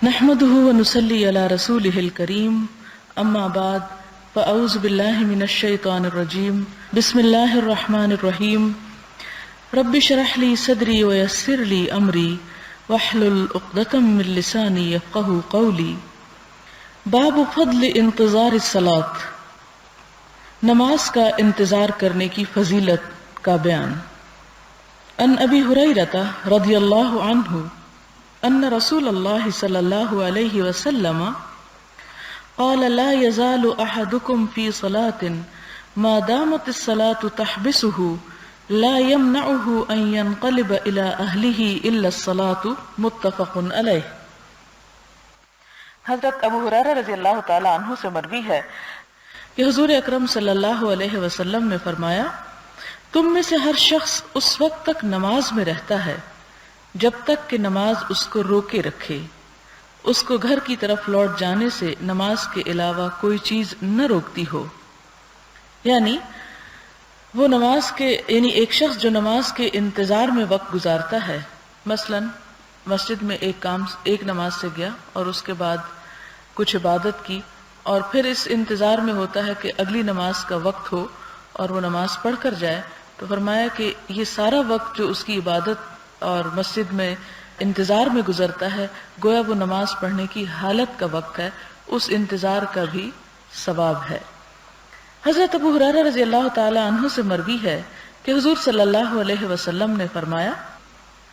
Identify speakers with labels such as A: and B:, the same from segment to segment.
A: نحمده ونصلي على رسوله الكريم اما بعد فاعوذ بالله من الشيطان الرجيم بسم الله الرحمن الرحيم رب اشرح لي صدري ويسر لي امري واحلل عقدة من لساني يفقهوا قولي باب فضل انتظار الصلاة، نماز کا انتظار کرنے کی فضیلت کا بیان۔ عن ابی ہریرہ رضی اللہ عنہ ان رسول اللہ صلی اللہ علیہ وسلم قال لا يزال احدكم في صلاة ما دامت الصلاة تحبسه لا يمنعه ان ينقلب الى اهله الا الصلاة، متفق علیہ۔ حضرت ابو ہریرہ رضی اللہ تعالی عنہ سے مروی ہے کہ حضور اکرم صلی اللہ علیہ وسلم نے فرمایا، تم میں سے ہر شخص اس وقت تک نماز میں رہتا ہے جب تک کہ نماز اس کو روکے رکھے، اس کو گھر کی طرف لوٹ جانے سے نماز کے علاوہ کوئی چیز نہ روکتی ہو۔ یعنی ایک شخص جو نماز کے انتظار میں وقت گزارتا ہے، مثلا مسجد میں ایک نماز سے گیا اور اس کے بعد کچھ عبادت کی اور پھر اس انتظار میں ہوتا ہے کہ اگلی نماز کا وقت ہو اور وہ نماز پڑھ کر جائے، تو فرمایا کہ یہ سارا وقت جو اس کی عبادت اور مسجد میں انتظار میں گزرتا ہے، گویا وہ نماز پڑھنے کی حالت کا وقت ہے، اس انتظار کا بھی ثواب ہے۔ حضرت ابو ہریرہ رضی اللہ تعالی عنہ سے مروی ہے کہ حضور صلی اللہ علیہ وسلم نے فرمایا،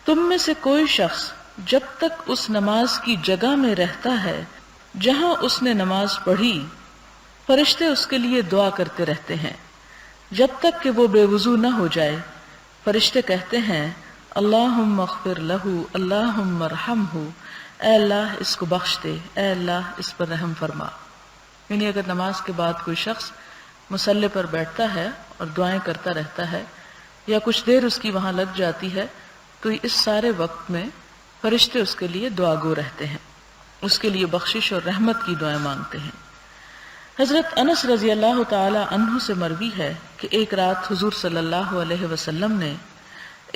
A: تم میں سے کوئی شخص جب تک اس نماز کی جگہ میں رہتا ہے جہاں اس نے نماز پڑھی، فرشتے اس کے لیے دعا کرتے رہتے ہیں جب تک کہ وہ بے وضو نہ ہو جائے۔ فرشتے کہتے ہیں، اللہم اغفر لہ، اللہم ارحمہ، اے اللہ اس کو بخش دے، اے اللہ اس پر رحم فرما۔ یعنی اگر نماز کے بعد کوئی شخص مصلی پر بیٹھتا ہے اور دعائیں کرتا رہتا ہے یا کچھ دیر اس کی وہاں لگ جاتی ہے، تو اس سارے وقت میں فرشتے اس کے لیے دعا گو رہتے ہیں، اس کے لیے بخشش اور رحمت کی دعائیں مانگتے ہیں۔ حضرت انس رضی اللہ تعالی عنہ سے مروی ہے کہ ایک رات حضور صلی اللہ علیہ وسلم نے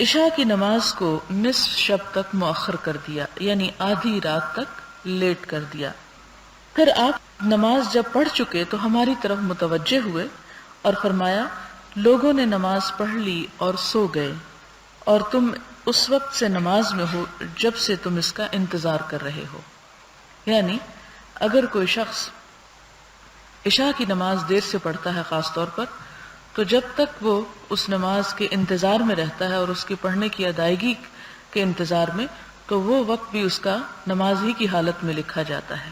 A: عشاء کی نماز کو نصف شب تک مؤخر کر دیا، یعنی آدھی رات تک لیٹ کر دیا۔ پھر آپ نماز جب پڑھ چکے تو ہماری طرف متوجہ ہوئے اور فرمایا، لوگوں نے نماز پڑھ لی اور سو گئے، اور تم اس وقت سے نماز میں ہو جب سے تم اس کا انتظار کر رہے ہو۔ یعنی اگر کوئی شخص عشاء کی نماز دیر سے پڑھتا ہے خاص طور پر، تو جب تک وہ اس نماز کے انتظار میں رہتا ہے اور اس کی پڑھنے کی ادائیگی کے انتظار میں، تو وہ وقت بھی اس کا نماز ہی کی حالت میں لکھا جاتا ہے۔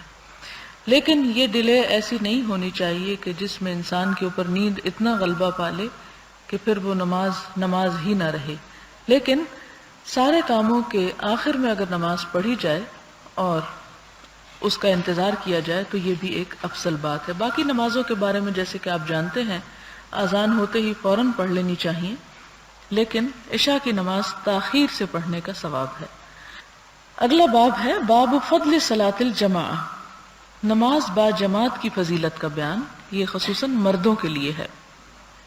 A: لیکن یہ ڈیلے ایسی نہیں ہونی چاہیے کہ جس میں انسان کے اوپر نیند اتنا غلبہ پالے کہ پھر وہ نماز ہی نہ رہے۔ لیکن سارے کاموں کے آخر میں اگر نماز پڑھی جائے اور اس کا انتظار کیا جائے تو یہ بھی ایک افضل بات ہے۔ باقی نمازوں کے بارے میں جیسے کہ آپ جانتے ہیں، اذان ہوتے ہی فوراً پڑھ لینی چاہیے، لیکن عشاء کی نماز تاخیر سے پڑھنے کا ثواب ہے۔ اگلا باب ہے باب فضل صلاۃ الجماعہ، نماز با جماعت کی فضیلت کا بیان، یہ خصوصاً مردوں کے لیے ہے۔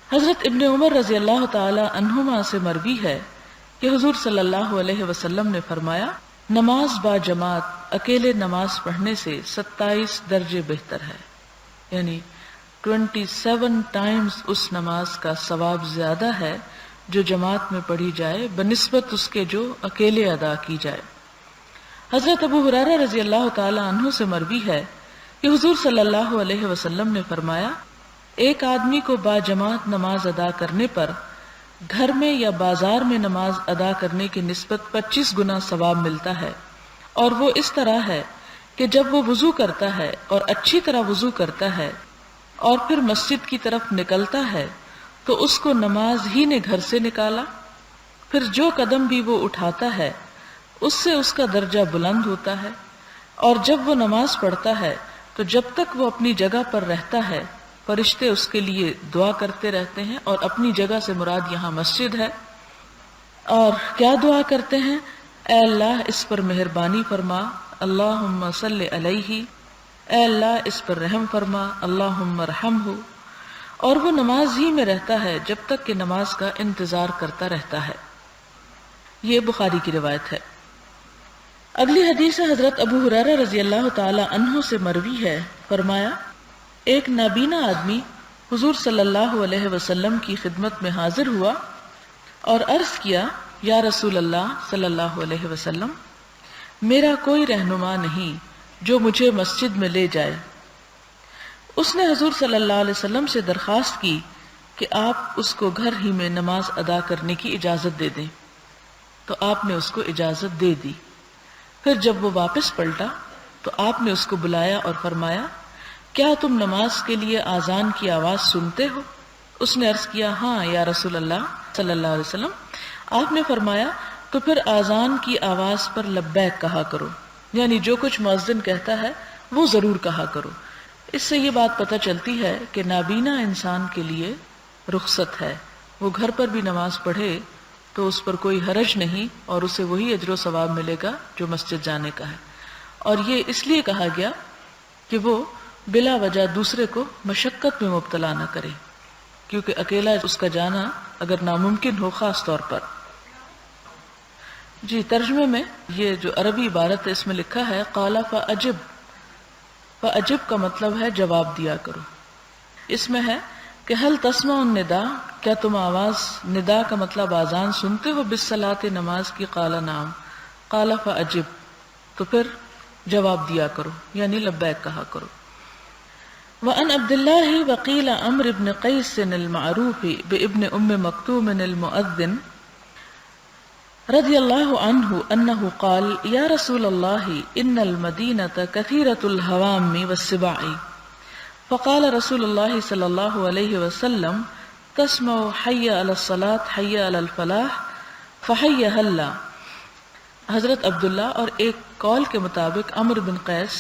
A: حضرت ابن عمر رضی اللہ تعالی عنہما سے مروی ہے کہ حضور صلی اللہ علیہ وسلم نے فرمایا، نماز با جماعت اکیلے نماز پڑھنے سے 27 درجے بہتر ہے، یعنی 27 ٹائمز اس نماز کا ثواب زیادہ ہے جو جماعت میں پڑھی جائے بنسبت اس کے جو اکیلے ادا کی جائے۔ حضرت ابو ہریرہ رضی اللہ تعالی عنہ سے مروی ہے کہ حضور صلی اللہ علیہ وسلم نے فرمایا، ایک آدمی کو با جماعت نماز ادا کرنے پر گھر میں یا بازار میں نماز ادا کرنے کی نسبت 25 گنا ثواب ملتا ہے، اور وہ اس طرح ہے کہ جب وہ وضو کرتا ہے اور اچھی طرح وضو کرتا ہے اور پھر مسجد کی طرف نکلتا ہے تو اس کو نماز ہی نے گھر سے نکالا، پھر جو قدم بھی وہ اٹھاتا ہے اس سے اس کا درجہ بلند ہوتا ہے، اور جب وہ نماز پڑھتا ہے تو جب تک وہ اپنی جگہ پر رہتا ہے فرشتے اس کے لیے دعا کرتے رہتے ہیں، اور اپنی جگہ سے مراد یہاں مسجد ہے۔ اور کیا دعا کرتے ہیں؟ اے اللہ اس پر مہربانی فرما، اللہم صلی علیہ، اے اللہ اس پر رحم فرما، اللہم ارحمہ۔ اور وہ نماز ہی میں رہتا ہے جب تک کہ نماز کا انتظار کرتا رہتا ہے۔ یہ بخاری کی روایت ہے۔ اگلی حدیث حضرت ابو ہریرہ رضی اللہ تعالی عنہ سے مروی ہے، فرمایا ایک نابینا آدمی حضور صلی اللہ علیہ وسلم کی خدمت میں حاضر ہوا اور عرض کیا، یا رسول اللہ صلی اللہ علیہ وسلم، میرا کوئی رہنما نہیں جو مجھے مسجد میں لے جائے۔ اس نے حضور صلی اللہ علیہ وسلم سے درخواست کی کہ آپ اس کو گھر ہی میں نماز ادا کرنے کی اجازت دے دیں، تو آپ نے اس کو اجازت دے دی۔ پھر جب وہ واپس پلٹا تو آپ نے اس کو بلایا اور فرمایا، کیا تم نماز کے لیے آذان کی آواز سنتے ہو؟ اس نے عرض کیا، ہاں یا رسول اللہ صلی اللہ علیہ وسلم۔ آپ نے فرمایا، تو پھر آذان کی آواز پر لبیک کہا کرو، یعنی جو کچھ مؤذن کہتا ہے وہ ضرور کہا کرو۔ اس سے یہ بات پتہ چلتی ہے کہ نابینا انسان کے لیے رخصت ہے، وہ گھر پر بھی نماز پڑھے تو اس پر کوئی حرج نہیں، اور اسے وہی اجر و ثواب ملے گا جو مسجد جانے کا ہے۔ اور یہ اس لیے کہا گیا کہ وہ بلا وجہ دوسرے کو مشقت میں مبتلا نہ کرے، کیونکہ اکیلا اس کا جانا اگر ناممکن ہو، خاص طور پر۔ جی، ترجمے میں یہ جو عربی عبارت ہے اس میں لکھا ہے قال فاجب۔ فاجب کا مطلب ہے جواب دیا کرو۔ اس میں ہے کہ حل تسمع النداء، کیا تم آواز ندا کا مطلب آذان سنتے ہو، بالصلاۃ نماز کی؟ قال نعم۔ قال فاجب، تو پھر جواب دیا کرو، یعنی لبیک کہا کرو۔ وعن عبد الله وقيل عمرو بن قيس المعروف بابن مكتوم المؤذن رضي الله عنه انه قال يا رسول الله ان المدينة كثيرة الهوام والسباع، فقال رسول الله صلى الله عليه وسلم تسمع حي على الصلاة حي على الفلاح فحي هلا۔ حضرت عبداللہ اور ایک قول کے مطابق عمرو بن قیس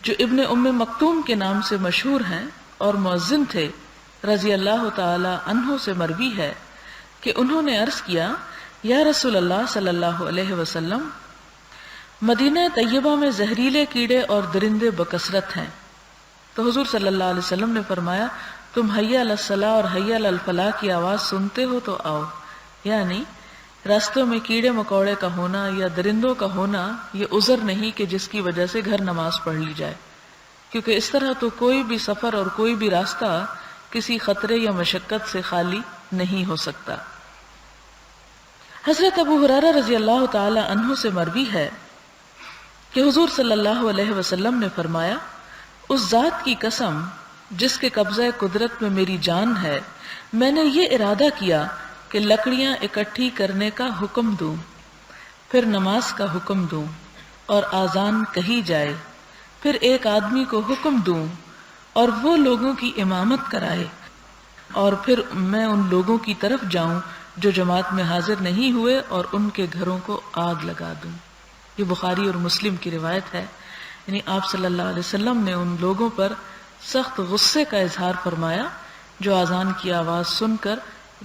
A: جو ابن مکتوم کے نام سے مشہور ہیں اور مؤذن تھے، رضی اللہ تعالی عنہ سے مروی ہے کہ انہوں نے عرض کیا، یا رسول اللہ صلی اللہ علیہ وسلم، مدینہ طیبہ میں زہریلے کیڑے اور درندے بکثرت ہیں۔ تو حضور صلی اللہ علیہ وسلم نے فرمایا، تم حی علی الصلاۃ اور حی علی الفلاح کی آواز سنتے ہو تو آؤ، یعنی راستوں میں کیڑے مکوڑے کا ہونا یا درندوں کا ہونا یہ عذر نہیں کہ جس کی وجہ سے گھر نماز پڑھ لی جائے، کیونکہ اس طرح تو کوئی بھی سفر اور کوئی بھی راستہ کسی خطرے یا مشقت سے خالی نہیں ہو سکتا۔ حضرت ابو ہریرہ رضی اللہ تعالی عنہ سے مروی ہے کہ حضور صلی اللہ علیہ وسلم نے فرمایا، اس ذات کی قسم جس کے قبضہ قدرت میں میری جان ہے، میں نے یہ ارادہ کیا کہ لکڑیاں اکٹھی کرنے کا حکم دوں، پھر نماز کا حکم دوں اور آذان کہی جائے، پھر ایک آدمی کو حکم دوں اور وہ لوگوں کی امامت کرائے، اور پھر میں ان لوگوں کی طرف جاؤں جو جماعت میں حاضر نہیں ہوئے اور ان کے گھروں کو آگ لگا دوں۔ یہ بخاری اور مسلم کی روایت ہے، یعنی آپ صلی اللہ علیہ وسلم نے ان لوگوں پر سخت غصے کا اظہار فرمایا جو آذان کی آواز سن کر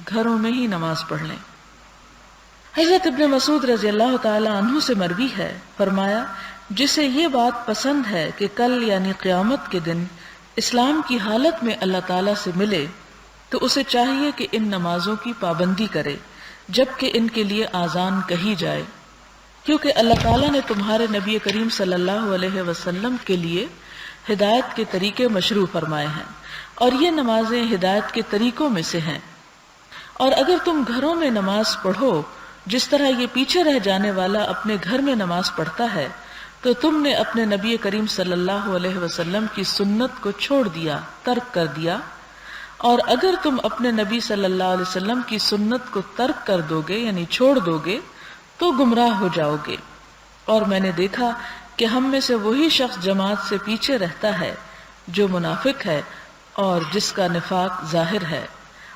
A: گھروں میں ہی نماز پڑھ لیں۔ حضرت ابن مسعود رضی اللہ تعالی عنہ سے مروی ہے، فرمایا، جسے یہ بات پسند ہے کہ کل یعنی قیامت کے دن اسلام کی حالت میں اللہ تعالیٰ سے ملے، تو اسے چاہیے کہ ان نمازوں کی پابندی کرے جبکہ ان کے لیے آذان کہی جائے، کیونکہ اللہ تعالیٰ نے تمہارے نبی کریم صلی اللہ علیہ وسلم کے لیے ہدایت کے طریقے مشروع فرمائے ہیں، اور یہ نمازیں ہدایت کے طریقوں میں سے ہیں۔ اور اگر تم گھروں میں نماز پڑھو جس طرح یہ پیچھے رہ جانے والا اپنے گھر میں نماز پڑھتا ہے، تو تم نے اپنے نبی کریم صلی اللہ علیہ وسلم کی سنت کو چھوڑ دیا، ترک کر دیا، اور اگر تم اپنے نبی صلی اللہ علیہ وسلم کی سنت کو ترک کر دو گے یعنی چھوڑ دو گے تو گمراہ ہو جاؤ گے۔ اور میں نے دیکھا کہ ہم میں سے وہی شخص جماعت سے پیچھے رہتا ہے جو منافق ہے اور جس کا نفاق ظاہر ہے،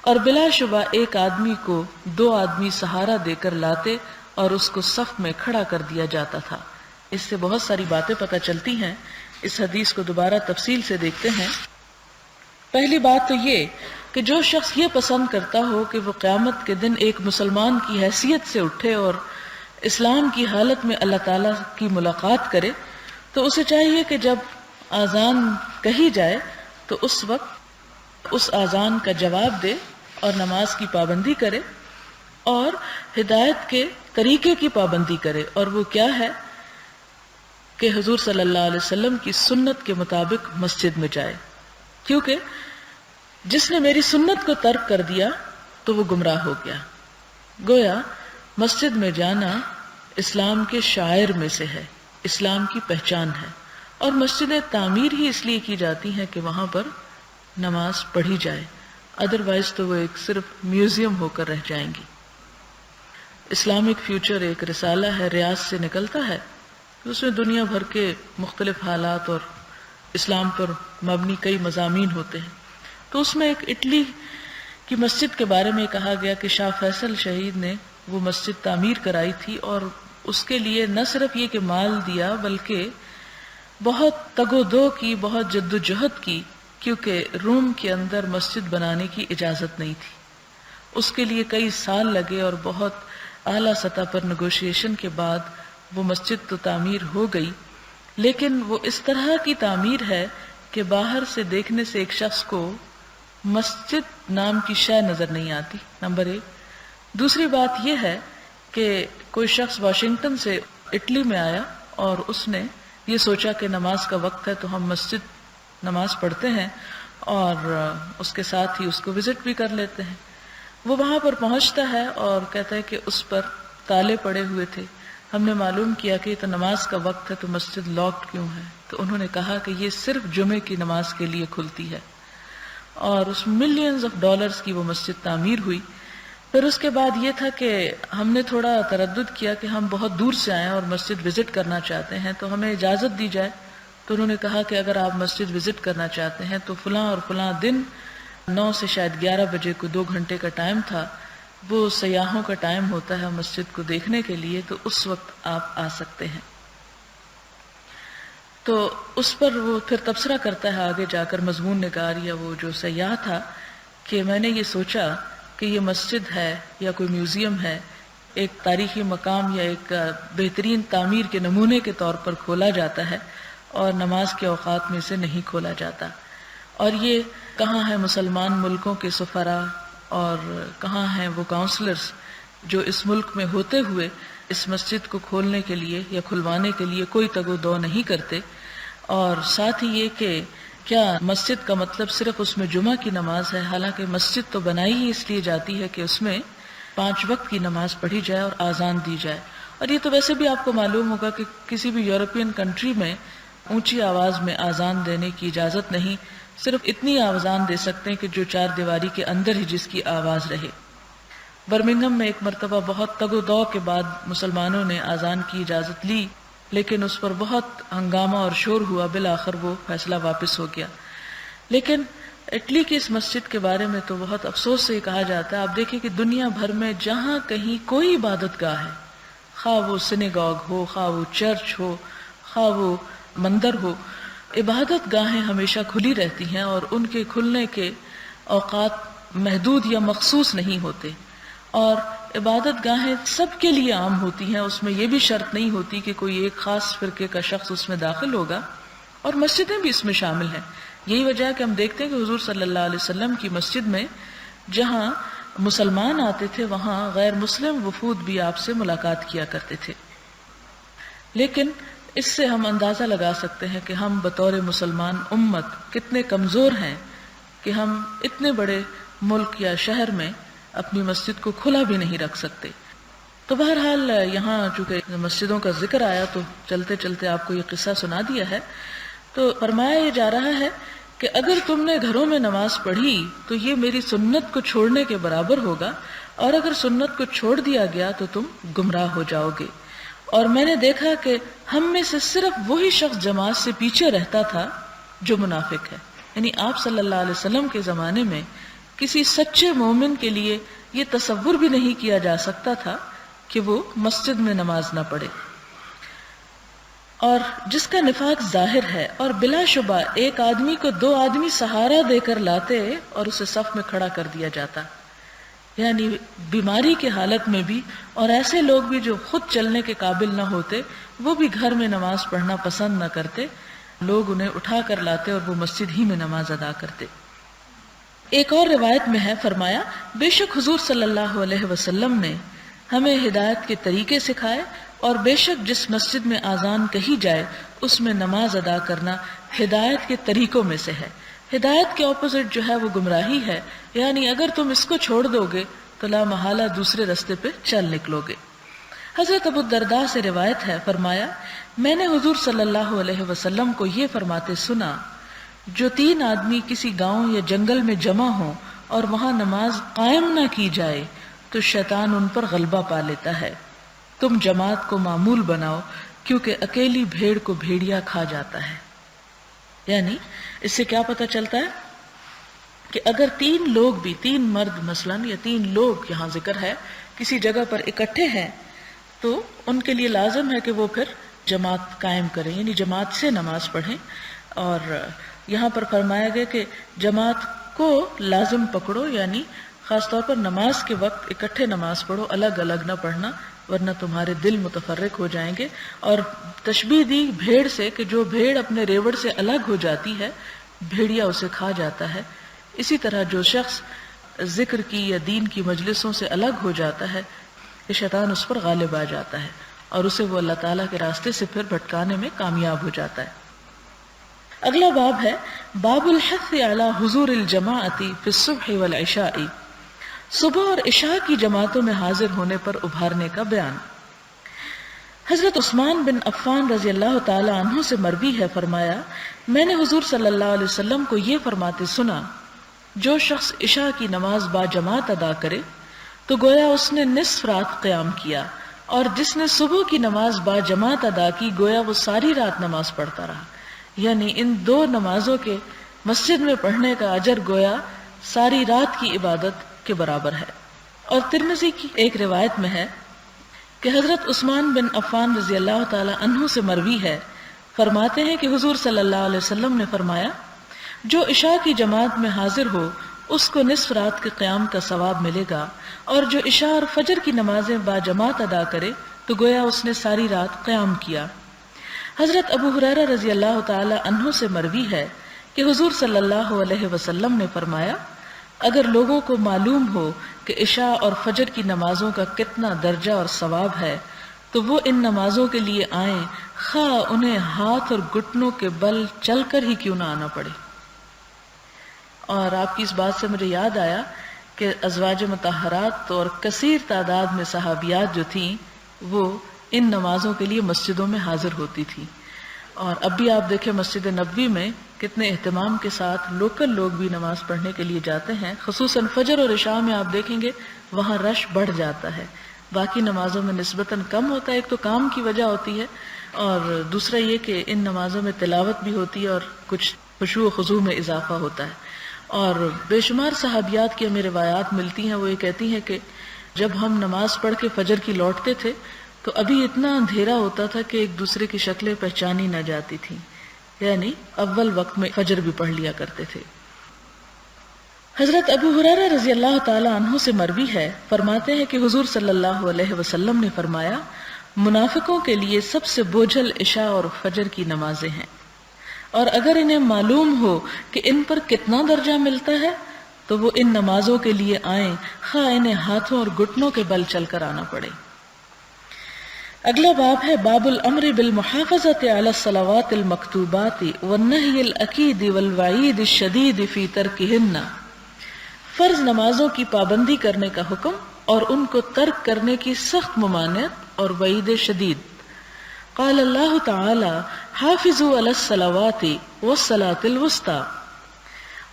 A: اور بلا شبہ ایک آدمی کو دو آدمی سہارا دے کر لاتے اور اس کو صف میں کھڑا کر دیا جاتا تھا۔ اس سے بہت ساری باتیں پتہ چلتی ہیں، اس حدیث کو دوبارہ تفصیل سے دیکھتے ہیں۔ پہلی بات تو یہ کہ جو شخص یہ پسند کرتا ہو کہ وہ قیامت کے دن ایک مسلمان کی حیثیت سے اٹھے اور اسلام کی حالت میں اللہ تعالیٰ کی ملاقات کرے، تو اسے چاہیے کہ جب آذان کہی جائے تو اس وقت اس آذان کا جواب دے اور نماز کی پابندی کرے اور ہدایت کے طریقے کی پابندی کرے۔ اور وہ کیا ہے کہ حضور صلی اللہ علیہ وسلم کی سنت کے مطابق مسجد میں جائے، کیونکہ جس نے میری سنت کو ترک کر دیا تو وہ گمراہ ہو گیا۔ گویا مسجد میں جانا اسلام کے شعائر میں سے ہے، اسلام کی پہچان ہے، اور مسجدیں تعمیر ہی اس لیے کی جاتی ہیں کہ وہاں پر نماز پڑھی جائے، ادروائز تو وہ ایک صرف میوزیم ہو کر رہ جائیں گی۔ اسلامک فیوچر ایک رسالہ ہے، ریاض سے نکلتا ہے، اس میں دنیا بھر کے مختلف حالات اور اسلام پر مبنی کئی مضامین ہوتے ہیں۔ تو اس میں ایک اٹلی کی مسجد کے بارے میں کہا گیا کہ شاہ فیصل شہید نے وہ مسجد تعمیر کرائی تھی، اور اس کے لیے نہ صرف یہ کہ مال دیا بلکہ بہت تگ و دو کی، بہت جد و جہد کی، کیونکہ روم کے اندر مسجد بنانے کی اجازت نہیں تھی۔ اس کے لیے کئی سال لگے اور بہت اعلیٰ سطح پر نیگوشیشن کے بعد وہ مسجد تو تعمیر ہو گئی، لیکن وہ اس طرح کی تعمیر ہے کہ باہر سے دیکھنے سے ایک شخص کو مسجد نام کی شے نظر نہیں آتی، نمبر ایک۔ دوسری بات یہ ہے کہ کوئی شخص واشنگٹن سے اٹلی میں آیا اور اس نے یہ سوچا کہ نماز کا وقت ہے تو ہم مسجد نماز پڑھتے ہیں اور اس کے ساتھ ہی اس کو وزٹ بھی کر لیتے ہیں۔ وہ وہاں پر پہنچتا ہے اور کہتا ہے کہ اس پر تالے پڑے ہوئے تھے۔ ہم نے معلوم کیا کہ یہ تو نماز کا وقت ہے تو مسجد لاکڈ کیوں ہے؟ تو انہوں نے کہا کہ یہ صرف جمعے کی نماز کے لیے کھلتی ہے، اور اس ملینز آف ڈالرز کی وہ مسجد تعمیر ہوئی۔ پھر اس کے بعد یہ تھا کہ ہم نے تھوڑا تردد کیا کہ ہم بہت دور سے آئے ہیں اور مسجد وزٹ کرنا چاہتے ہیں، تو ہمیں اجازت دی جائے۔ تو انہوں نے کہا کہ اگر آپ مسجد وزٹ کرنا چاہتے ہیں تو فلاں اور فلاں دن 9 سے شاید 11 بجے کو 2 گھنٹے کا ٹائم تھا، وہ سیاحوں کا ٹائم ہوتا ہے مسجد کو دیکھنے کے لیے، تو اس وقت آپ آ سکتے ہیں۔ تو اس پر وہ پھر تبصرہ کرتا ہے آگے جا کر مضمون نگار یا وہ جو سیاح تھا کہ میں نے یہ سوچا کہ یہ مسجد ہے یا کوئی میوزیم ہے، ایک تاریخی مقام یا ایک بہترین تعمیر کے نمونے کے طور پر کھولا جاتا ہے اور نماز کے اوقات میں سے نہیں کھولا جاتا۔ اور یہ کہاں ہے مسلمان ملکوں کے سفراء اور کہاں ہیں وہ کاؤنسلرز جو اس ملک میں ہوتے ہوئے اس مسجد کو کھولنے کے لیے یا کھلوانے کے لیے کوئی تگ و دو نہیں کرتے۔ اور ساتھ ہی یہ کہ کیا مسجد کا مطلب صرف اس میں جمعہ کی نماز ہے، حالانکہ مسجد تو بنائی ہی اس لیے جاتی ہے کہ اس میں 5 وقت کی نماز پڑھی جائے اور آذان دی جائے۔ اور یہ تو ویسے بھی آپ کو معلوم ہوگا کہ کسی بھی یورپین کنٹری میں اونچی آواز میں آذان دینے کی اجازت نہیں، صرف اتنی آذان دے سکتے ہیں کہ جو 4 دیواری کے اندر ہی جس کی آواز رہے۔ برمنگھم میں ایک مرتبہ بہت تگ و دو کے بعد مسلمانوں نے آذان کی اجازت لی، لیکن اس پر بہت ہنگامہ اور شور ہوا، بالآخر وہ فیصلہ واپس ہو گیا۔ لیکن اٹلی کی اس مسجد کے بارے میں تو بہت افسوس سے یہ کہا جاتا ہے، آپ دیکھیں کہ دنیا بھر میں جہاں کہیں کوئی عبادت گاہ ہے، خواہ وہ سینیگاگ ہو، خواہ وہ چرچ ہو، خواہ وہ مندر ہو، عبادت گاہیں ہمیشہ کھلی رہتی ہیں اور ان کے کھلنے کے اوقات محدود یا مخصوص نہیں ہوتے، اور عبادت گاہیں سب کے لیے عام ہوتی ہیں، اس میں یہ بھی شرط نہیں ہوتی کہ کوئی ایک خاص فرقے کا شخص اس میں داخل ہوگا، اور مسجدیں بھی اس میں شامل ہیں۔ یہی وجہ ہے کہ ہم دیکھتے ہیں کہ حضور صلی اللہ علیہ وسلم کی مسجد میں جہاں مسلمان آتے تھے وہاں غیر مسلم وفود بھی آپ سے ملاقات کیا کرتے تھے۔ لیکن اس سے ہم اندازہ لگا سکتے ہیں کہ ہم بطور مسلمان امت کتنے کمزور ہیں کہ ہم اتنے بڑے ملک یا شہر میں اپنی مسجد کو کھلا بھی نہیں رکھ سکتے۔ تو بہرحال یہاں چونکہ مسجدوں کا ذکر آیا تو چلتے چلتے آپ کو یہ قصہ سنا دیا ہے۔ تو فرمایا یہ جا رہا ہے کہ اگر تم نے گھروں میں نماز پڑھی تو یہ میری سنت کو چھوڑنے کے برابر ہوگا، اور اگر سنت کو چھوڑ دیا گیا تو تم گمراہ ہو جاؤ گے۔ اور میں نے دیکھا کہ ہم میں سے صرف وہی شخص جماعت سے پیچھے رہتا تھا جو منافق ہے، یعنی آپ صلی اللہ علیہ وسلم کے زمانے میں کسی سچے مومن کے لیے یہ تصور بھی نہیں کیا جا سکتا تھا کہ وہ مسجد میں نماز نہ پڑھے، اور جس کا نفاق ظاہر ہے، اور بلا شبہ ایک آدمی کو 2 آدمی سہارا دے کر لاتے اور اسے صف میں کھڑا کر دیا جاتا، یعنی بیماری کے حالت میں بھی، اور ایسے لوگ بھی جو خود چلنے کے قابل نہ ہوتے وہ بھی گھر میں نماز پڑھنا پسند نہ کرتے، لوگ انہیں اٹھا کر لاتے اور وہ مسجد ہی میں نماز ادا کرتے۔ ایک اور روایت میں ہے، فرمایا بے شک حضور صلی اللہ علیہ وسلم نے ہمیں ہدایت کے طریقے سکھائے، اور بے شک جس مسجد میں اذان کہی جائے اس میں نماز ادا کرنا ہدایت کے طریقوں میں سے ہے۔ ہدایت کے اپوزٹ جو ہے وہ گمراہی ہے، یعنی اگر تم اس کو چھوڑ دو گے تو لا محالہ دوسرے راستے پہ چل نکلو گے۔ حضرت ابو الدرداء سے روایت ہے، فرمایا میں نے حضور صلی اللہ علیہ وسلم کو یہ فرماتے سنا، جو 3 آدمی کسی گاؤں یا جنگل میں جمع ہوں اور وہاں نماز قائم نہ کی جائے تو شیطان ان پر غلبہ پا لیتا ہے۔ تم جماعت کو معمول بناؤ، کیونکہ اکیلی بھیڑ کو بھیڑیا کھا جاتا ہے۔ یعنی اس سے کیا پتہ چلتا ہے کہ اگر 3 لوگ بھی، 3 مرد مثلاً یا 3 لوگ یہاں ذکر ہے کسی جگہ پر اکٹھے ہیں تو ان کے لیے لازم ہے کہ وہ پھر جماعت قائم کریں، یعنی جماعت سے نماز پڑھیں۔ اور یہاں پر فرمایا گیا کہ جماعت کو لازم پکڑو، یعنی خاص طور پر نماز کے وقت اکٹھے نماز پڑھو، الگ الگ نہ پڑھنا ورنہ تمہارے دل متفرق ہو جائیں گے۔ اور تشبیہ دی بھیڑ سے کہ جو بھیڑ اپنے ریوڑ سے الگ ہو جاتی ہے بھیڑیا اسے کھا جاتا ہے، اسی طرح جو شخص ذکر کی یا دین کی مجلسوں سے الگ ہو جاتا ہے کہ شیطان اس پر غالب آ جاتا ہے اور اسے وہ اللہ تعالیٰ کے راستے سے پھر بھٹکانے میں کامیاب ہو جاتا ہے۔ اگلا باب ہے باب الحث علی حضور الجماعت فی الصبح والعشاء، صبح اور عشاء کی جماعتوں میں حاضر ہونے پر ابھارنے کا بیان۔ حضرت عثمان بن عفان رضی اللہ تعالی عنہ سے مروی ہے، فرمایا میں نے حضور صلی اللہ علیہ وسلم کو یہ فرماتے سنا، جو شخص عشاء کی نماز با جماعت ادا کرے تو گویا اس نے نصف رات قیام کیا، اور جس نے صبح کی نماز با جماعت ادا کی گویا وہ ساری رات نماز پڑھتا رہا۔ یعنی ان 2 نمازوں کے مسجد میں پڑھنے کا اجر گویا ساری رات کی عبادت کے برابر ہے۔ اور ترمذی کی ایک روایت میں ہے کہ حضرت عثمان بن عفان رضی اللہ تعالی عنہ سے مروی ہے، فرماتے ہیں کہ حضور صلی اللہ علیہ وسلم نے فرمایا جو عشاء کی جماعت میں حاضر ہو اس کو نصف رات کے قیام کا ثواب ملے گا، اور جو عشاء اور فجر کی نمازیں با جماعت ادا کرے تو گویا اس نے ساری رات قیام کیا۔ حضرت ابو ہریرہ رضی اللہ تعالی عنہ سے مروی ہے کہ حضور صلی اللہ علیہ وسلم نے فرمایا اگر لوگوں کو معلوم ہو کہ عشاء اور فجر کی نمازوں کا کتنا درجہ اور ثواب ہے تو وہ ان نمازوں کے لیے آئیں، خواہ انہیں ہاتھ اور گھٹنوں کے بل چل کر ہی کیوں نہ آنا پڑے۔ اور آپ کی اس بات سے مجھے یاد آیا کہ ازواج مطہرات اور کثیر تعداد میں صحابیات جو تھیں وہ ان نمازوں کے لیے مسجدوں میں حاضر ہوتی تھی، اور اب بھی آپ دیکھیں مسجد نبوی میں کتنے اہتمام کے ساتھ لوکل لوگ بھی نماز پڑھنے کے لیے جاتے ہیں، خصوصاً فجر اور عشاء میں آپ دیکھیں گے وہاں رش بڑھ جاتا ہے، باقی نمازوں میں نسبتاً کم ہوتا ہے۔ ایک تو کام کی وجہ ہوتی ہے، اور دوسرا یہ کہ ان نمازوں میں تلاوت بھی ہوتی ہے اور کچھ خشوع و خضوع میں اضافہ ہوتا ہے۔ اور بے شمار صحابیات کی ہمیں روایات ملتی ہیں، وہ یہ کہتی ہیں کہ جب ہم نماز پڑھ کے فجر کی لوٹتے تھے تو ابھی اتنا اندھیرا ہوتا تھا کہ ایک دوسرے کی شکلیں پہچانی نہ جاتی تھیں، یعنی اول وقت میں فجر بھی پڑھ لیا کرتے تھے۔ حضرت ابو ہریرہ رضی اللہ تعالی عنہ سے مروی ہے، فرماتے ہیں کہ حضور صلی اللہ علیہ وسلم نے فرمایا منافقوں کے لیے سب سے بوجھل عشاء اور فجر کی نمازیں ہیں، اور اگر انہیں معلوم ہو کہ ان پر کتنا درجہ ملتا ہے تو وہ ان نمازوں کے لیے آئیں، خواہ انہیں ہاتھوں اور گھٹنوں کے بل چل کر آنا پڑے۔ اگلا باب ہے باب الامر بالمحافظۃ علی الصلوات المکتوبات والنہی الاکید والوعید الشدید فی ترکہن، فرض نمازوں کی پابندی کرنے کا حکم اور ان کو ترک کرنے کی سخت ممانعت اور وعید شدید۔ قال اللہ تعالی حافظوا علی الصلوات والصلاۃ الوسطی،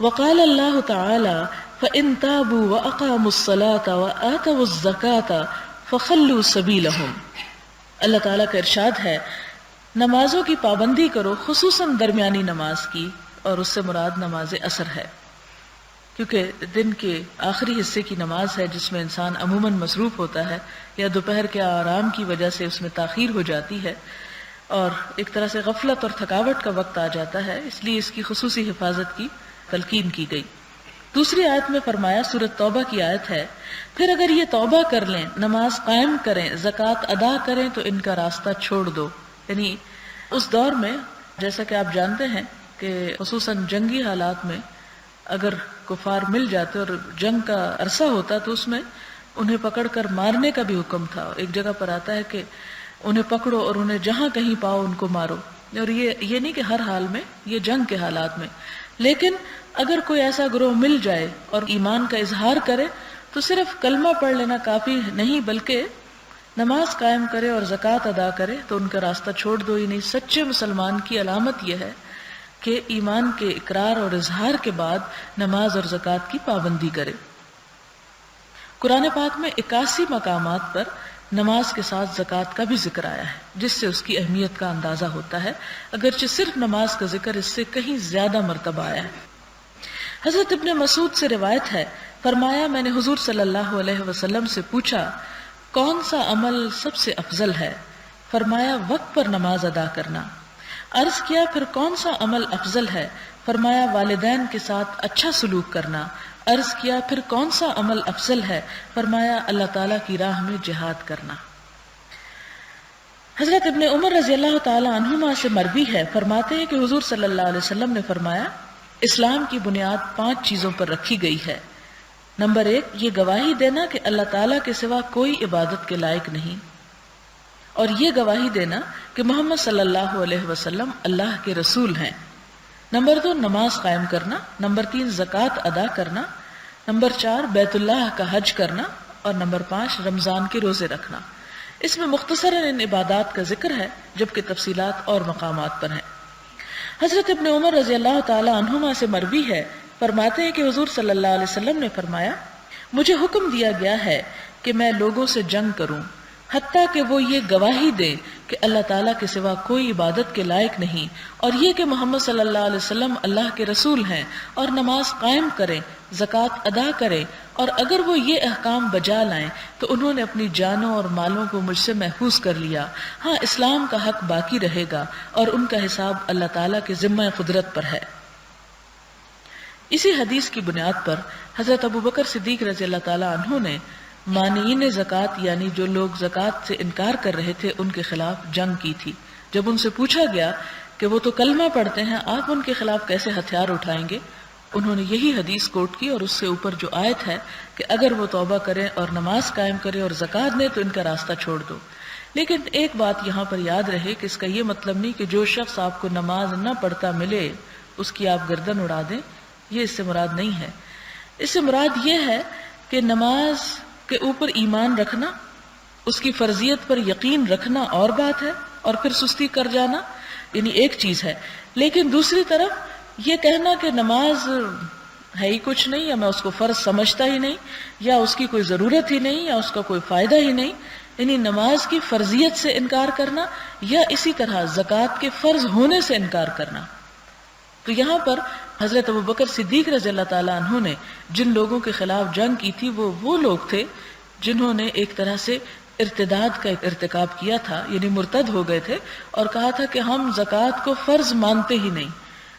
A: وقال اللہ تعالی فإن تابوا وأقاموا الصلاة وآتوا الزکاة فخلوا سبیلہم۔ اللہ تعالیٰ کا ارشاد ہے نمازوں کی پابندی کرو، خصوصاً درمیانی نماز کی، اور اس سے مراد نماز عصر ہے، کیونکہ دن کے آخری حصے کی نماز ہے جس میں انسان عموماً مصروف ہوتا ہے یا دوپہر کے آرام کی وجہ سے اس میں تاخیر ہو جاتی ہے اور ایک طرح سے غفلت اور تھکاوٹ کا وقت آ جاتا ہے، اس لیے اس کی خصوصی حفاظت کی تلقین کی گئی۔ دوسری آیت میں فرمایا، سورۃ توبہ کی آیت ہے، پھر اگر یہ توبہ کر لیں، نماز قائم کریں، زکوٰۃ ادا کریں تو ان کا راستہ چھوڑ دو۔ یعنی اس دور میں جیسا کہ آپ جانتے ہیں کہ خصوصاً جنگی حالات میں اگر کفار مل جاتے اور جنگ کا عرصہ ہوتا تو اس میں انہیں پکڑ کر مارنے کا بھی حکم تھا. اور ایک جگہ پر آتا ہے کہ انہیں پکڑو اور انہیں جہاں کہیں پاؤ ان کو مارو. اور یہ نہیں کہ ہر حال میں، یہ جنگ کے حالات میں، لیکن اگر کوئی ایسا گروہ مل جائے اور ایمان کا اظہار کرے تو صرف کلمہ پڑھ لینا کافی نہیں، بلکہ نماز قائم کرے اور زکوٰۃ ادا کرے تو ان کا راستہ چھوڑ دو ہی نہیں. سچے مسلمان کی علامت یہ ہے کہ ایمان کے اقرار اور اظہار کے بعد نماز اور زکوٰۃ کی پابندی کرے. قرآن پاک میں 81 مقامات پر نماز کے ساتھ زکوٰۃ کا بھی ذکر آیا ہے، جس سے اس کی اہمیت کا اندازہ ہوتا ہے، اگرچہ صرف نماز کا ذکر اس سے کہیں زیادہ مرتبہ آیا ہے. حضرت ابن مسعود سے روایت ہے، فرمایا میں نے حضور صلی اللہ علیہ وسلم سے پوچھا کون سا عمل سب سے افضل ہے؟ فرمایا وقت پر نماز ادا کرنا. عرض کیا پھر کون سا عمل افضل ہے؟ فرمایا والدین کے ساتھ اچھا سلوک کرنا. عرض کیا پھر کون سا عمل افضل ہے؟ فرمایا اللہ تعالیٰ کی راہ میں جہاد کرنا. حضرت ابن عمر رضی اللہ تعالی عنہما سے مروی ہے، فرماتے ہیں کہ حضور صلی اللہ علیہ وسلم نے فرمایا اسلام کی بنیاد 5 چیزوں پر رکھی گئی ہے. نمبر 1 یہ گواہی دینا کہ اللہ تعالیٰ کے سوا کوئی عبادت کے لائق نہیں، اور یہ گواہی دینا کہ محمد صلی اللہ علیہ وسلم اللہ کے رسول ہیں. نمبر 2 نماز قائم کرنا. نمبر 3 زکوٰۃ ادا کرنا. نمبر 4 بیت اللہ کا حج کرنا. اور نمبر 5 رمضان کے روزے رکھنا. اس میں مختصراً ان عبادات کا ذکر ہے، جبکہ تفصیلات اور مقامات پر ہیں. حضرت ابن عمر رضی اللہ تعالی عنہما سے مروی ہے، فرماتے ہیں کہ حضور صلی اللہ علیہ وسلم نے فرمایا مجھے حکم دیا گیا ہے کہ میں لوگوں سے جنگ کروں حتیٰ کہ وہ یہ گواہی دیں کہ اللہ تعالیٰ کے سوا کوئی عبادت کے لائق نہیں، اور یہ کہ محمد صلی اللہ علیہ وسلم اللہ کے رسول ہیں، اور نماز قائم کریں، زکوٰۃ ادا کریں، اور اگر وہ یہ احکام بجا لائیں تو انہوں نے اپنی جانوں اور مالوں کو مجھ سے محفوظ کر لیا. ہاں اسلام کا حق باقی رہے گا اور ان کا حساب اللہ تعالیٰ کے ذمہ قدرت پر ہے. اسی حدیث کی بنیاد پر حضرت ابوبکر صدیق رضی اللہ تعالیٰ عنہ نے مانعین زکوٰۃ یعنی جو لوگ زکوٰۃ سے انکار کر رہے تھے ان کے خلاف جنگ کی تھی. جب ان سے پوچھا گیا کہ وہ تو کلمہ پڑھتے ہیں، آپ ان کے خلاف کیسے ہتھیار اٹھائیں گے؟ انہوں نے یہی حدیث کوٹ کی اور اس سے اوپر جو آیت ہے کہ اگر وہ توبہ کریں اور نماز قائم کریں اور زکوٰۃ دیں تو ان کا راستہ چھوڑ دو. لیکن ایک بات یہاں پر یاد رہے کہ اس کا یہ مطلب نہیں کہ جو شخص آپ کو نماز نہ پڑھتا ملے اس کی آپ گردن اڑا دیں، یہ اس سے مراد نہیں ہے. اس سے مراد یہ ہے کہ نماز کے اوپر ایمان رکھنا، اس کی فرضیت پر یقین رکھنا اور بات ہے، اور پھر سستی کر جانا یعنی ایک چیز ہے. لیکن دوسری طرف یہ کہنا کہ نماز ہے ہی کچھ نہیں، یا میں اس کو فرض سمجھتا ہی نہیں، یا اس کی کوئی ضرورت ہی نہیں، یا اس کا کوئی فائدہ ہی نہیں، یعنی نماز کی فرضیت سے انکار کرنا، یا اسی طرح زکوٰۃ کے فرض ہونے سے انکار کرنا. تو یہاں پر حضرت ابوبکر صدیق رضی اللہ تعالیٰ عنہ نے جن لوگوں کے خلاف جنگ کی تھی وہ لوگ تھے جنہوں نے ایک طرح سے ارتداد کا ارتکاب کیا تھا، یعنی مرتد ہو گئے تھے اور کہا تھا کہ ہم زکوٰۃ کو فرض مانتے ہی نہیں،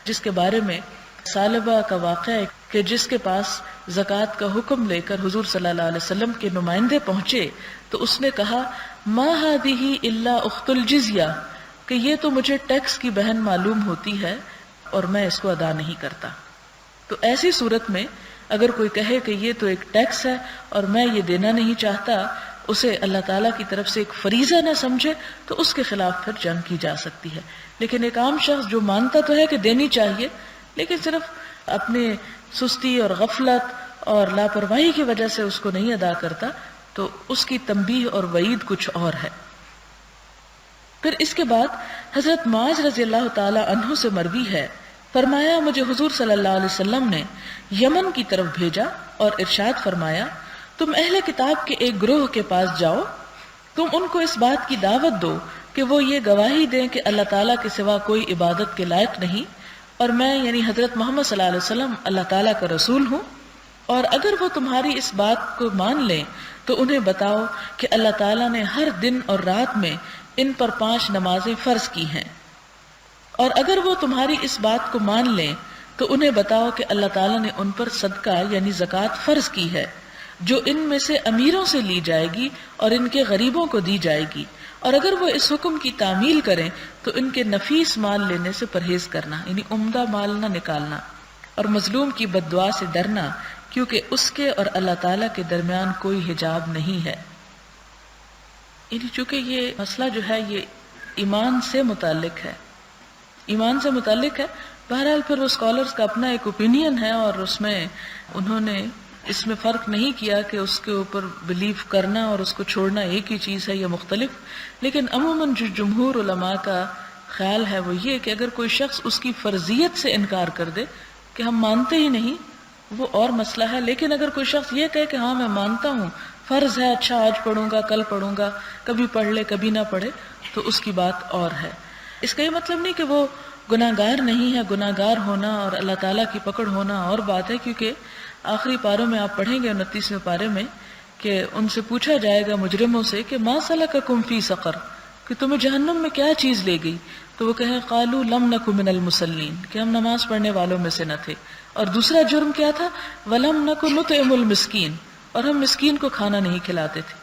A: جس کے بارے میں ثعلبہ کا واقعہ ہے کہ جس کے پاس زکوٰۃ کا حکم لے کر حضور صلی اللہ علیہ وسلم کے نمائندے پہنچے تو اس نے کہا ما هذه الا اخت الجزیہ، کہ یہ تو مجھے ٹیکس کی بہن معلوم ہوتی ہے اور میں اس کو ادا نہیں کرتا. تو ایسی صورت میں اگر کوئی کہے کہ یہ تو ایک ٹیکس ہے اور میں یہ دینا نہیں چاہتا، اسے اللہ تعالیٰ کی طرف سے ایک فریضہ نہ سمجھے تو اس کے خلاف پھر جنگ کی جا سکتی ہے. لیکن ایک عام شخص جو مانتا تو ہے کہ دینی چاہیے لیکن صرف اپنے سستی اور غفلت اور لاپرواہی کی وجہ سے اس کو نہیں ادا کرتا، تو اس کی تنبیہ اور وعید کچھ اور ہے. پھر اس کے بعد حضرت معاذ رضی اللہ تعالی عنہ سے مروی ہے، فرمایا مجھے حضور صلی اللہ علیہ وسلم نے یمن کی طرف بھیجا اور ارشاد فرمایا تم اہل کتاب کے ایک گروہ کے پاس جاؤ، تم ان کو اس بات کی دعوت دو کہ وہ یہ گواہی دیں کہ اللہ تعالیٰ کے سوا کوئی عبادت کے لائق نہیں، اور میں یعنی حضرت محمد صلی اللہ علیہ وسلم اللہ تعالیٰ کا رسول ہوں. اور اگر وہ تمہاری اس بات کو مان لیں تو انہیں بتاؤ کہ اللہ تعالیٰ نے ہر دن اور رات میں ان پر 5 نمازیں فرض کی ہیں. اور اگر وہ تمہاری اس بات کو مان لیں تو انہیں بتاؤ کہ اللہ تعالیٰ نے ان پر صدقہ یعنی زکوٰۃ فرض کی ہے، جو ان میں سے امیروں سے لی جائے گی اور ان کے غریبوں کو دی جائے گی. اور اگر وہ اس حکم کی تعمیل کریں تو ان کے نفیس مال لینے سے پرہیز کرنا، یعنی عمدہ مال نہ نکالنا، اور مظلوم کی بد دعا سے ڈرنا، کیونکہ اس کے اور اللہ تعالیٰ کے درمیان کوئی حجاب نہیں ہے. یعنی چونکہ یہ مسئلہ جو ہے یہ ایمان سے متعلق ہے، ایمان سے متعلق ہے. بہرحال پھر وہ اسکالرس کا اپنا ایک اوپینین ہے، اور اس میں انہوں نے اس میں فرق نہیں کیا کہ اس کے اوپر بلیف کرنا اور اس کو چھوڑنا ایک ہی چیز ہے یا مختلف. لیکن عموماً جو جمہور علماء کا خیال ہے وہ یہ کہ اگر کوئی شخص اس کی فرضیت سے انکار کر دے کہ ہم مانتے ہی نہیں، وہ اور مسئلہ ہے. لیکن اگر کوئی شخص یہ کہے کہ ہاں میں مانتا ہوں، فرض ہے، اچھا آج پڑھوں گا، کل پڑھوں گا، کبھی پڑھ لے کبھی نہ پڑھے، تو اس کی بات اور ہے. اس کا یہ مطلب نہیں کہ وہ گناہ گار نہیں ہے. گناہ گار ہونا اور اللہ تعالیٰ کی پکڑ ہونا اور بات ہے، کیونکہ آخری پاروں میں آپ پڑھیں گے 29ویں پارے میں کہ ان سے پوچھا جائے گا مجرموں سے کہ ما سلککم فی سقر، کہ تمہیں جہنم میں کیا چیز لے گئی؟ تو وہ کہیں قالوا لم نک من المصلین، کہ ہم نماز پڑھنے والوں میں سے نہ تھے. اور دوسرا جرم کیا تھا؟ ولم نک نطعم المسکین، اور ہم مسکین کو کھانا نہیں کھلاتے تھے.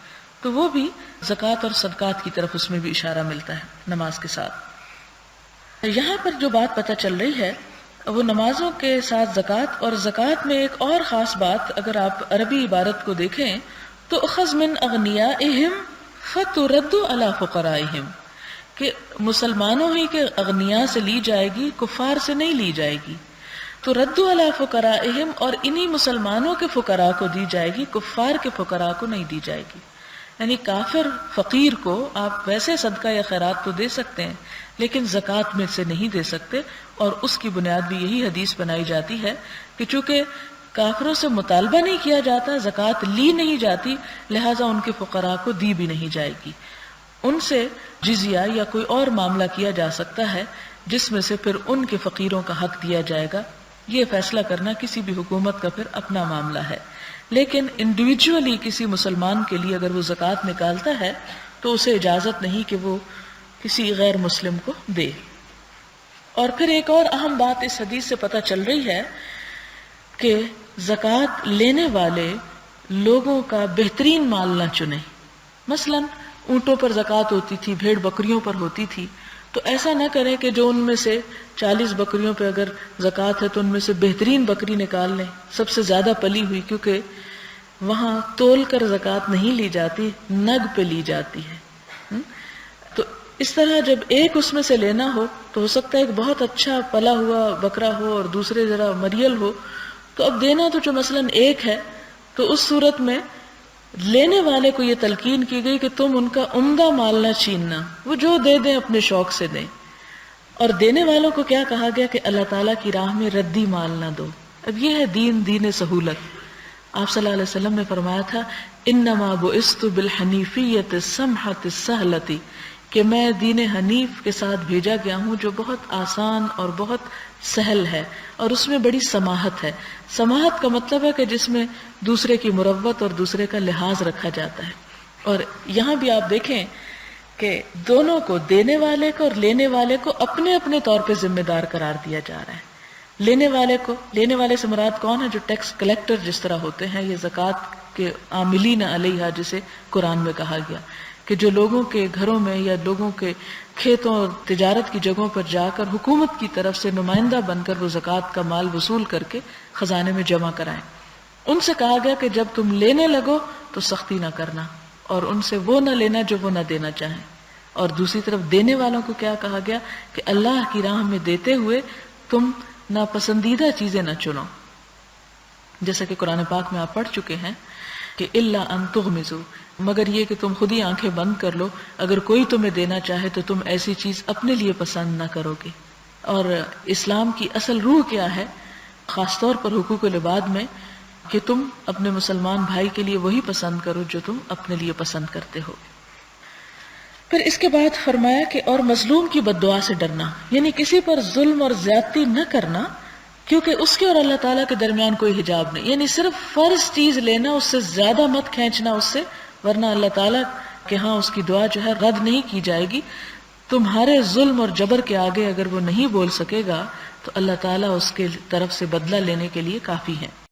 A: تو وہ بھی زکوٰۃ اور صدقات کی طرف اس میں بھی اشارہ ملتا ہے نماز کے ساتھ. یہاں پر جو بات پتہ چل رہی ہے وہ نمازوں کے ساتھ زکوٰۃ، اور زکوٰۃ میں ایک اور خاص بات اگر آپ عربی عبارت کو دیکھیں تو اخذ من اغنیائہم فترد علی فقرائہم، کہ مسلمانوں ہی کے اغنیاء سے لی جائے گی، کفار سے نہیں لی جائے گی. تو رد علی فقرائہم، اور انہی مسلمانوں کے فقراء کو دی جائے گی، کفار کے فقراء کو نہیں دی جائے گی. یعنی کافر فقیر کو آپ ویسے صدقہ یا خیرات تو دے سکتے ہیں لیکن زکوٰۃ میں سے نہیں دے سکتے. اور اس کی بنیاد بھی یہی حدیث بنائی جاتی ہے کہ چونکہ کافروں سے مطالبہ نہیں کیا جاتا، زکوٰۃ لی نہیں جاتی، لہٰذا ان کے فقراء کو دی بھی نہیں جائے گی. ان سے جزیہ یا کوئی اور معاملہ کیا جا سکتا ہے جس میں سے پھر ان کے فقیروں کا حق دیا جائے گا. یہ فیصلہ کرنا کسی بھی حکومت کا پھر اپنا معاملہ ہے. لیکن انڈیویجولی کسی مسلمان کے لیے اگر وہ زکوٰۃ نکالتا ہے تو اسے اجازت نہیں کہ وہ کسی غیر مسلم کو دے. اور پھر ایک اور اہم بات اس حدیث سے پتہ چل رہی ہے کہ زکوٰۃ لینے والے لوگوں کا بہترین مال نہ چنیں. مثلا اونٹوں پر زکوٰۃ ہوتی تھی، بھیڑ بکریوں پر ہوتی تھی، تو ایسا نہ کریں کہ جو ان میں سے 40 بکریوں پہ اگر زکوٰۃ ہے تو ان میں سے بہترین بکری نکال لیں، سب سے زیادہ پلی ہوئی، کیونکہ وہاں تول کر زکوٰۃ نہیں لی جاتی، نگ پہ لی جاتی ہے. تو اس طرح جب ایک اس میں سے لینا ہو تو ہو سکتا ہے ایک بہت اچھا پلا ہوا بکرا ہو اور دوسرے ذرا مریل ہو، تو اب دینا تو جو مثلا ایک ہے، تو اس صورت میں لینے والے کو یہ تلقین کی گئی کہ تم ان کا عمدہ مال نہ چھیننا، وہ جو دے دیں اپنے شوق سے دیں. اور دینے والوں کو کیا کہا گیا کہ اللہ تعالیٰ کی راہ میں ردی مال نہ دو. اب یہ ہے دین سہولت. آپ صلی اللہ علیہ وسلم نے فرمایا تھا انما بعثت بالحنیفیۃ السمحۃ السہلۃ، کہ میں دین حنیف کے ساتھ بھیجا گیا ہوں جو بہت آسان اور بہت سہل ہے، اور اس میں بڑی سماحت ہے. سماحت کا مطلب ہے کہ جس میں دوسرے کی مروت اور دوسرے کا لحاظ رکھا جاتا ہے. اور یہاں بھی آپ دیکھیں کہ دونوں کو، دینے والے کو اور لینے والے کو اپنے اپنے طور پہ ذمہ دار قرار دیا جا رہا ہے. لینے والے سے مراد کون ہے؟ جو ٹیکس کلیکٹر جس طرح ہوتے ہیں، یہ زکوٰۃ کے عاملین علیہا جسے قرآن میں کہا گیا، کہ جو لوگوں کے گھروں میں یا لوگوں کے کھیتوں اور تجارت کی جگہوں پر جا کر حکومت کی طرف سے نمائندہ بن کر وہ زکوٰۃ کا مال وصول کر کے خزانے میں جمع کرائیں. ان سے کہا گیا کہ جب تم لینے لگو تو سختی نہ کرنا، اور ان سے وہ نہ لینا جو وہ نہ دینا چاہیں. اور دوسری طرف دینے والوں کو کیا کہا گیا کہ اللہ کی راہ میں دیتے ہوئے تم ناپسندیدہ چیزیں نہ چنو، جیسا کہ قرآن پاک میں آپ پڑھ چکے ہیں کہ الا ان تغمزوا، مگر یہ کہ تم خود ہی آنکھیں بند کر لو، اگر کوئی تمہیں دینا چاہے تو تم ایسی چیز اپنے لیے پسند نہ کرو گے. اور اسلام کی اصل روح کیا ہے؟ خاص طور پر حقوق العباد میں کہ تم اپنے مسلمان بھائی کے لیے وہی پسند کرو جو تم اپنے لیے پسند کرتے ہو. پھر اس کے بعد فرمایا کہ اور مظلوم کی بد دعا سے ڈرنا، یعنی کسی پر ظلم اور زیادتی نہ کرنا، کیونکہ اس کے اور اللہ تعالیٰ کے درمیان کوئی حجاب نہیں. یعنی صرف فرض چیز لینا، اس سے زیادہ مت کھینچنا اس سے، ورنہ اللہ تعالیٰ کے ہاں اس کی دعا جو ہے رد نہیں کی جائے گی. تمہارے ظلم اور جبر کے آگے اگر وہ نہیں بول سکے گا تو اللہ تعالیٰ اس کے طرف سے بدلہ لینے کے لیے کافی ہے.